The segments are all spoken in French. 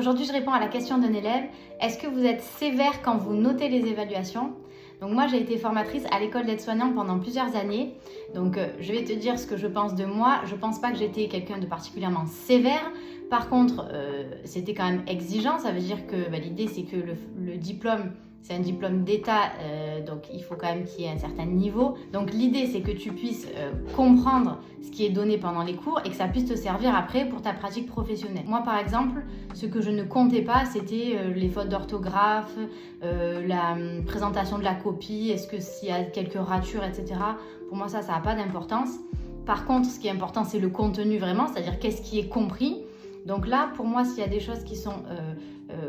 Aujourd'hui, je réponds à la question d'un élève. Est-ce que vous êtes sévère quand vous notez les évaluations? Donc moi, j'ai été formatrice à l'école d'aide-soignante pendant plusieurs années. Donc je vais te dire ce que je pense de moi. Je pense pas que j'étais quelqu'un de particulièrement sévère. Par contre, c'était quand même exigeant. Ça veut dire que l'idée, c'est que le diplôme, c'est un diplôme d'État, donc il faut quand même qu'il y ait un certain niveau. Donc l'idée, c'est que tu puisses comprendre ce qui est donné pendant les cours et que ça puisse te servir après pour ta pratique professionnelle. Moi, par exemple, ce que je ne comptais pas, c'était les fautes d'orthographe, la présentation de la copie, est-ce que s'il y a quelques ratures, etc. Pour moi, ça n'a pas d'importance. Par contre, ce qui est important, c'est le contenu vraiment, c'est-à-dire qu'est-ce qui est compris. Donc là, pour moi, s'il y a des choses qui sont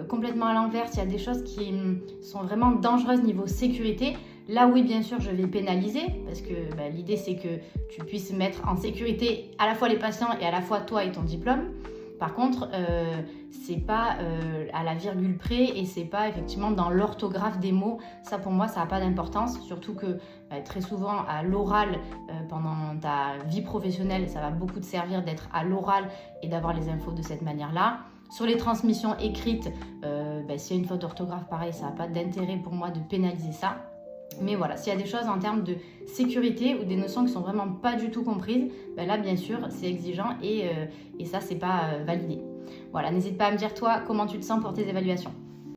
complètement à l'envers, s'il y a des choses qui sont vraiment dangereuses niveau sécurité, là oui, bien sûr, je vais pénaliser parce que l'idée, c'est que tu puisses mettre en sécurité à la fois les patients et à la fois toi et ton diplôme. Par contre, c'est pas à la virgule près et c'est pas effectivement dans l'orthographe des mots. Ça, pour moi, ça n'a pas d'importance. Surtout que très souvent, à l'oral, pendant ta vie professionnelle, ça va beaucoup te servir d'être à l'oral et d'avoir les infos de cette manière-là. Sur les transmissions écrites, s'il y a une faute d'orthographe, pareil, ça n'a pas d'intérêt pour moi de pénaliser ça. Mais voilà, s'il y a des choses en termes de sécurité ou des notions qui sont vraiment pas du tout comprises, là bien sûr c'est exigeant et ça c'est pas validé. Voilà, n'hésite pas à me dire toi comment tu te sens pour tes évaluations.